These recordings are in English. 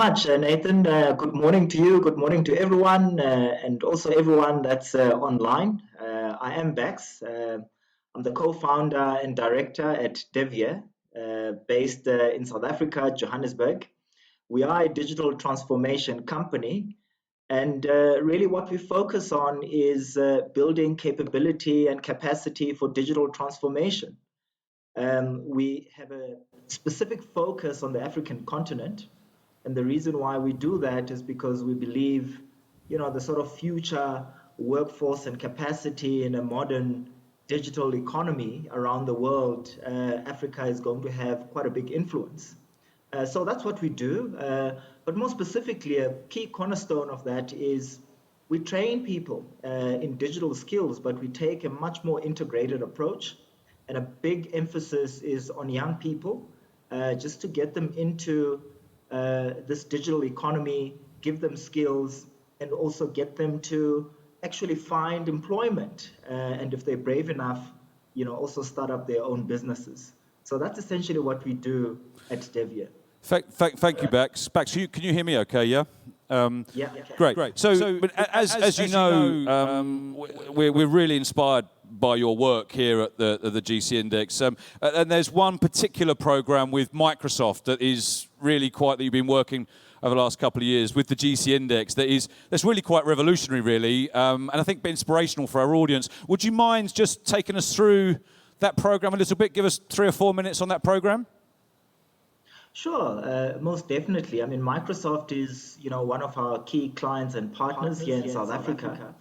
much, Nathan. Good morning to you. Good morning to everyone, and also everyone that's online. I am Bax. I'm the co-founder and director at Deviare, based in South Africa, Johannesburg. We are a digital transformation company, and really what we focus on is building capability and capacity for digital transformation. We have a specific focus on the African continent. And the reason why we do that is because we believe, the sort of future workforce and capacity in a modern digital economy around the world, Africa is going to have quite a big influence. So that's what we do. But more specifically, a key cornerstone of that is we train people in digital skills, but we take a much more integrated approach. And a big emphasis is on young people, just to get them into this digital economy, give them skills, and also get them to actually find employment. And if they're brave enough, also start up their own businesses. So that's essentially what we do at Deviare. Thank you, Bax. Bax, can you hear me okay, yeah? Yeah. Great. So as you know, we're really inspired by your work here at the GC Index. And there's one particular program with Microsoft that is really that you've been working over the last couple of years with the GC Index that's really quite revolutionary, really, and I think inspirational for our audience. Would you mind just taking us through that program a little bit? Give us 3 or 4 minutes on that program. Sure, most definitely. I mean, Microsoft is, one of our key clients and partners here in South Africa.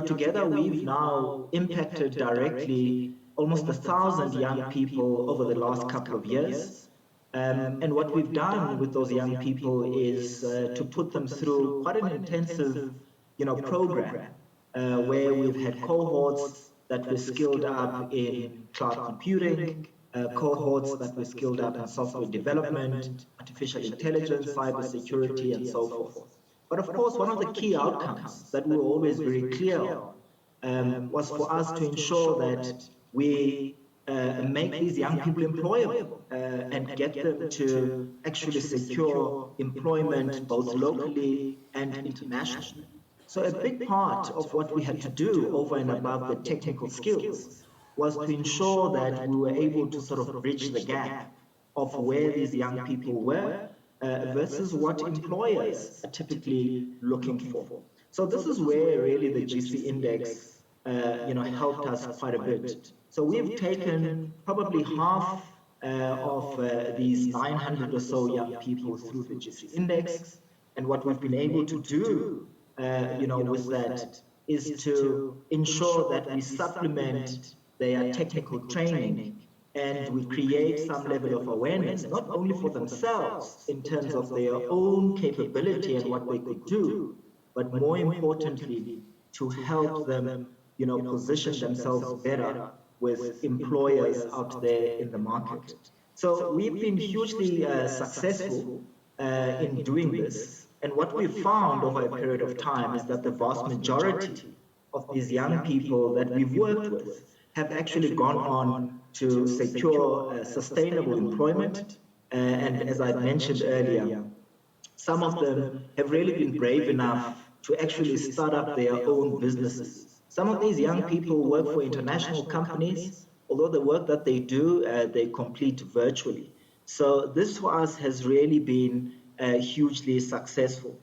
Together we've now impacted directly almost 1,000 young people over the last couple of years. And what we've done with those young people is to put them through quite an intensive, program where we've had cohorts that were skilled up in cloud computing, cohorts that were skilled up in software development, artificial intelligence, cybersecurity, and so forth. But of course, one of the key outcomes that we were always very clear on was for us to ensure that we make these young people employable and get them to actually secure employment both locally and internationally. So a big part of what we had to do over and above the technical skills was to ensure that we were able to sort of bridge the gap of where these young people were versus what employers are typically looking for. So this is where really the GC Index, helped us quite a bit. So we've taken probably half of these 900 or so young people through the GC Index, and what we've been able to do, with that is to ensure that we supplement their technical training and we create some level of awareness, not only for themselves in terms of their own capability and what they could do, but more importantly, to help them, position themselves better with employers out there in the market. So we've been hugely successful in doing this. And what we've found over a period of time is that the vast majority of these young people that we've worked with have actually gone on to secure sustainable employment. And as I mentioned earlier, some of them have really been brave enough to actually start up their own businesses. Some of these young people work for international companies, although the work that they do, they complete virtually. So this for us has really been hugely successful.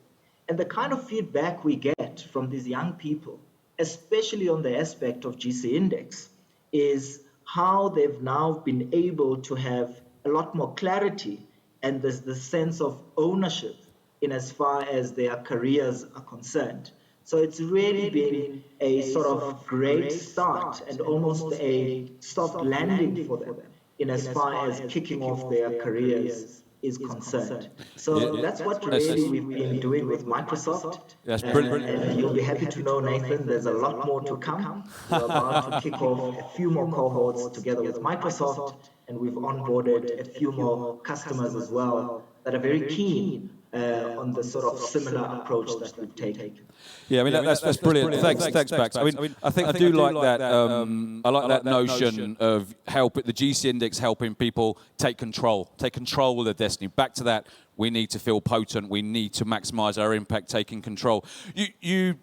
And the kind of feedback we get from these young people, especially on the aspect of GC Index, is how they've now been able to have a lot more clarity and there's the sense of ownership in as far as their careers are concerned. So it's really been a sort of great start and almost a soft landing for them in as far as kicking off their careers is concerned. So that's what really we've been doing with Microsoft. That's brilliant. And you'll be happy to know, Nathan, there's a lot more to come. We're about to kick off a few more cohorts together with Microsoft, and we've onboarded a few more customers as well that are very keen on the sort of similar approach that we've taken. Yeah, I mean, that's brilliant. Thanks, Bax. I mean, I think I do like that. I like that notion of the GC Index helping people take control of their destiny. Back to that, we need to feel potent. We need to maximize our impact, taking control. You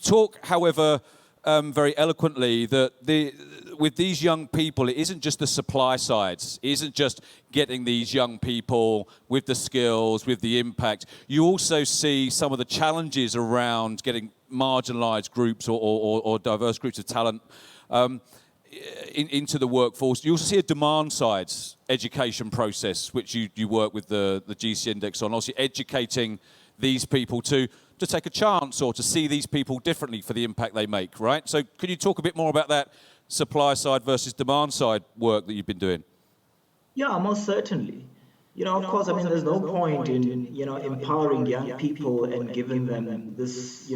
talk, however, very eloquently that with these young people, it isn't just the supply sides. It isn't just getting these young people with the skills, with the impact. You also see some of the challenges around getting marginalized groups or diverse groups of talent into the workforce. You also see a demand side education process, which you work with the GC Index on, also educating these people to take a chance or to see these people differently for the impact they make, right? So could you talk a bit more about that supply side versus demand side work that you've been doing? Yeah, most certainly. Of course, I mean, there's no point in, empowering young people and giving them this,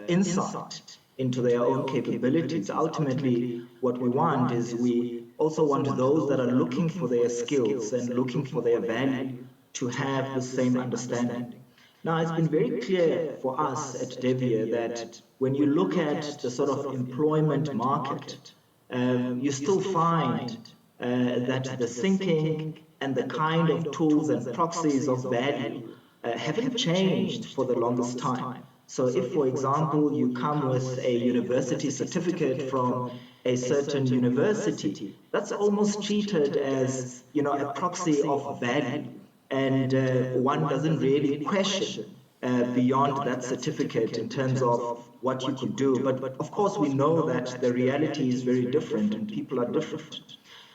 insight into their own capabilities. Ultimately, what we want is we also want those that are looking for their skills and looking for their value to have the same understanding. Now, it's been very clear for us at Deviare that when you look at the sort of employment market, you still find that the thinking and the kind of tools and proxies of value haven't changed for the longest time. So if, for example, you come with a university certificate from a certain university, that's almost treated as, a proxy of value. And one doesn't really question beyond that certificate in terms of what you could do. But of course, we know that the reality is very different and people are different.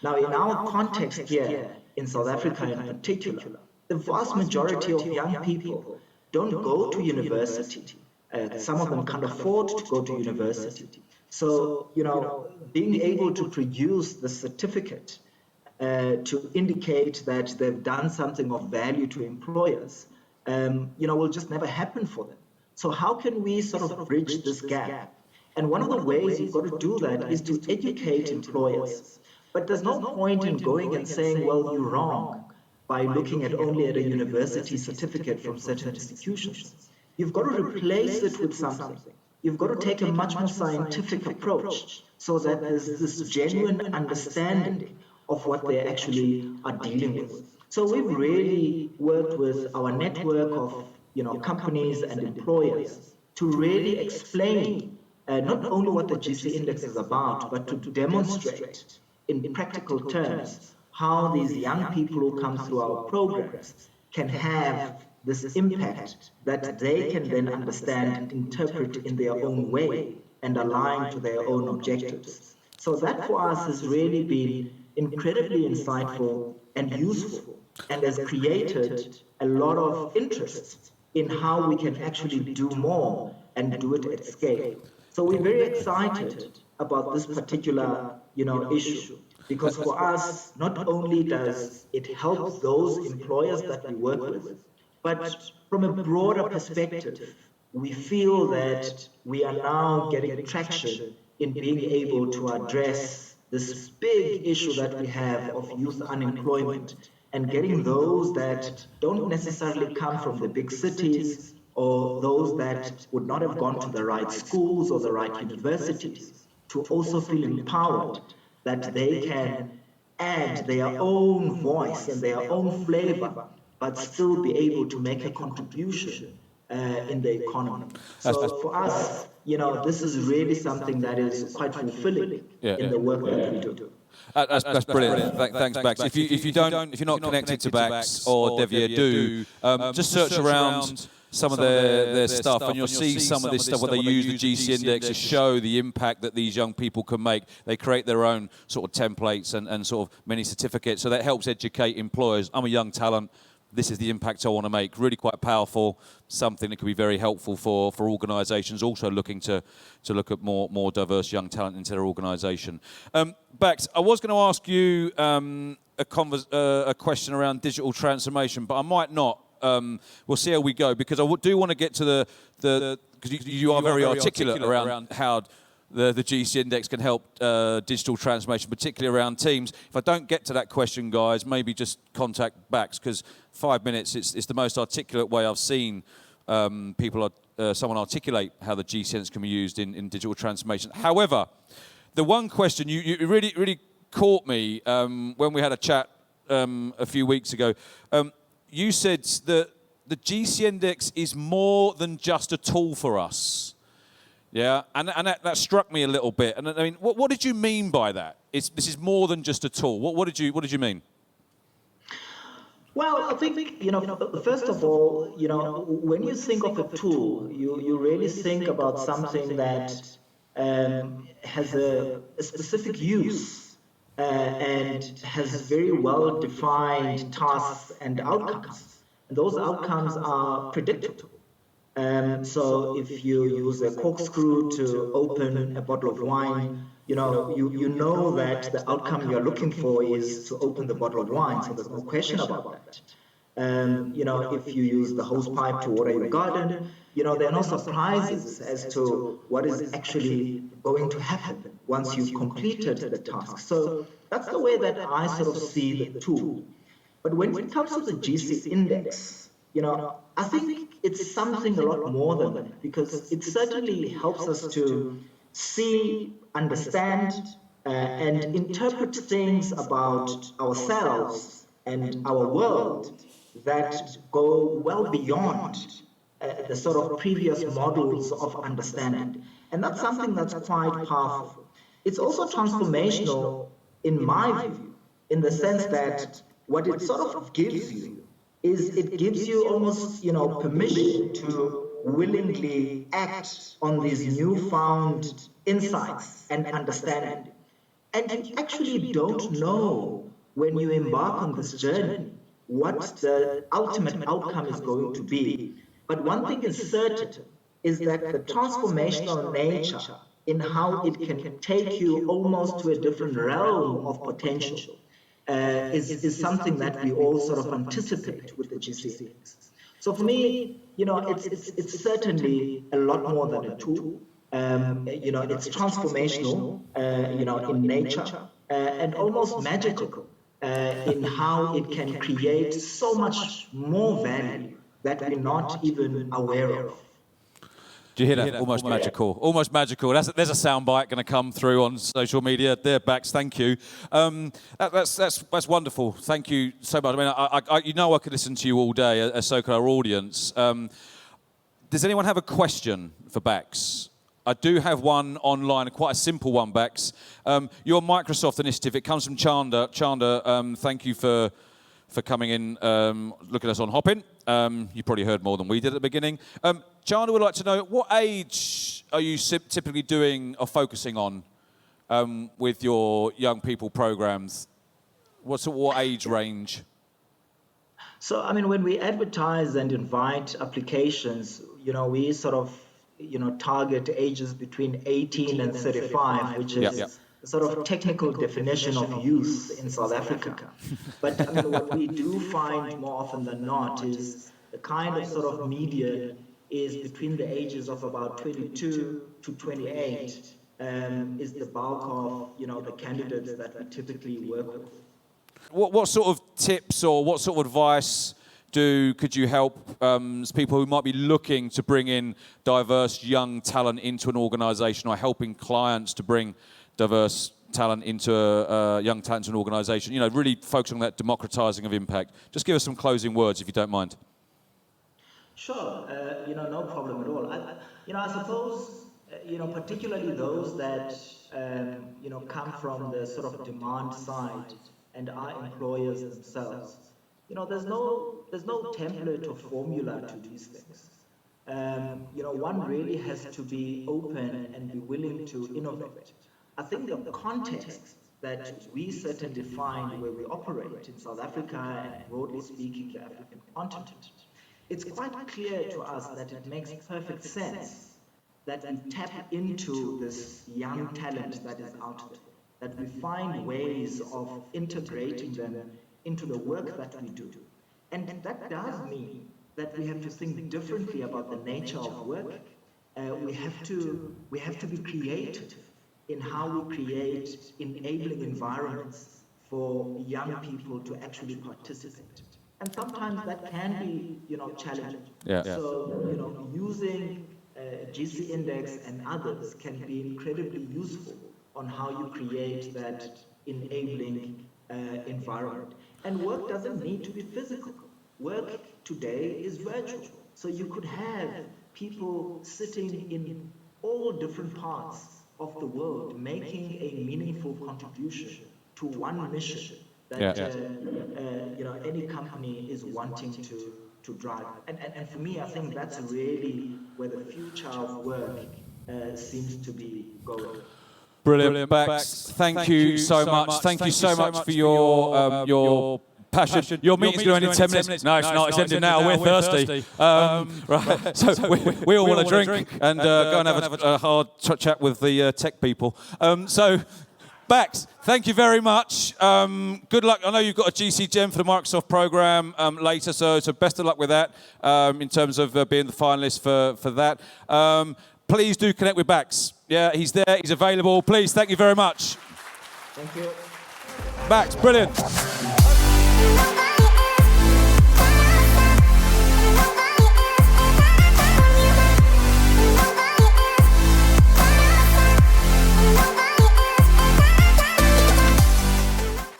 Now, in our context here, in South Africa in particular, the vast majority of young people don't go to university. Some of them can't afford to go to university. So, being able to produce the certificate to indicate that they've done something of value to employers, will just never happen for them. So how can we sort of bridge this gap? And one of the ways you've got to do that is to educate employers. But there's no point in going and saying, well, you're wrong, by looking at only at a university certificate from certain institutions. You've got to replace it with something. You've got to take a much more scientific approach so that there's this genuine understanding of what they actually are dealing with. So we've really worked with our network of companies and employers to really explain not only what the GC Index is about, but to demonstrate in practical terms how these young people who come through our programs can have this impact that they can then understand and interpret in their own way and align to their own objectives. So that for us has really been incredibly insightful and useful, and has created a lot of interest in how we can actually do more and do it at scale. So we're very excited about this particular, issue, because for us, not only does it help those employers that we work with, but from a broader perspective, we feel that we are now getting traction in being able to address this big issue that we have of youth unemployment and getting those that don't necessarily come from the big cities or those that would not have gone to the right schools or the right universities to also feel empowered that they can add their own voice and their own flavor, but still be able to make a contribution in the economy. So for us, this is really something that is quite fulfilling in the work that we do. That's brilliant. Thanks, Bax. If you're not connected to Bax or Deviare, do just search around some of their stuff, and you'll see some of this stuff where they use the GC Index to show the impact that these young people can make. They create their own sort of templates and sort of mini certificates, so that helps educate employers. I'm a young talent. This is the impact I want to make. Really quite powerful, something that could be very helpful for organisations also looking to look at more diverse young talent into their organisation. Bax, I was going to ask you a question around digital transformation, but I might not. We'll see how we go, because I do want to get to because you are very articulate around how the GC Index can help digital transformation, particularly around teams. If I don't get to that question, guys, maybe just contact Bax, because 5 minutes, it's the most articulate way I've seen someone articulate how the GC Index can be used in digital transformation. However, the one question you really caught me when we had a chat a few weeks ago. You said that the GC Index is more than just a tool for us. Yeah, and that struck me a little bit. And I mean, what did you mean by that? This is more than just a tool. What did you mean? Well, I think, first of all, when you think of a tool, you really think about something that has a specific use and has very well-defined tasks and outcomes. And those outcomes are predictable. So if you use a corkscrew to open a bottle of wine, you know that the outcome you're looking for is to open the bottle of wine, so there's no question about that. If you use the hose pipe to water your garden, there are no surprises as to what is actually going to happen once you've completed the task. So that's the way that I sort of see the tool. But when it comes to the GC Index, I think it's something a lot more than that, because it certainly helps us to see, understand, and interpret things about ourselves and our world that go well beyond the sort of previous models of understanding. And that's something that's quite powerful. It's also transformational, in my view, in the sense that what it sort of gives you is it gives you almost, permission to willingly act on these newfound insights and understanding. And you actually don't know when you embark on this journey what the ultimate outcome is going to be. But one thing is certain, is that the transformational nature in how it can take you almost to a different realm of potential is something that we all sort of anticipate with the GC. So for me, it's certainly a lot more than a tool. It's transformational, in nature, and almost magical in how it can create so much more value that we're not even aware of. Do you hear that? Almost magical. Almost magical. There's a soundbite going to come through on social media. There, Bax. Thank you. That's wonderful. Thank you so much. I mean, I could listen to you all day, as so could our audience. Does anyone have a question for Bax? I do have one online, quite a simple one, Bax. Your Microsoft initiative, it comes from Chanda. Chanda, thank you for coming in, looking at us on Hopin. You probably heard more than we did at the beginning. Chanda would like to know, what age are you typically doing or focusing on with your young people programs? What age range? So, I mean, when we advertise and invite applications, we sort of, target ages between 18 and 35, which is the sort of technical definition of youth in South Africa. But I mean, what we do find more often than not is the kind of sort of median is between the ages of about 22 to 28 is the bulk of, the candidates that we typically work with. What sort of tips or what sort of advice could you help people who might be looking to bring in diverse young talent into an organisation, or helping clients to bring diverse talent into young talent into an organisation? Really focus on that democratizing of impact. Just give us some closing words, if you don't mind. Sure, no problem at all. I suppose, particularly those that, come from the sort of demand side and are employers themselves. There's no template or formula to these things. One really has to be open and be willing to innovate. I think the context that we certainly find where we operate in South Africa and broadly speaking the African continent, it's quite clear to us that it makes perfect sense that we tap into this young talent that is out there, that we find ways of integrating them into the work that we do. And that does mean that we have to think differently about the nature of work, we have to be creative in how we create enabling environments for young people to actually participate. And sometimes that can be, challenging. Yeah. So, using GC Index and others can be incredibly useful on how you create that enabling environment. And work doesn't need to be physical. Work today is virtual. So you could have people sitting in all different parts of the world making a meaningful contribution to one mission that any company is wanting to drive. And for me, I think that's really where the future of work seems to be going. Brilliant, Bax. Thank you so much. Thank you so much for your passion. Your meeting's going to end in 10 minutes. No, it's not. It's ending now. We're thirsty. Right. So we all want to drink and go and have a hard chat with the tech people. So, Bax, thank you very much. Good luck. I know you've got a GC Gem for the Microsoft program later, so best of luck with that in terms of being the finalist for that. Please do connect with Bax. Yeah, he's there. He's available. Please, thank you very much. Thank you. Bax, brilliant.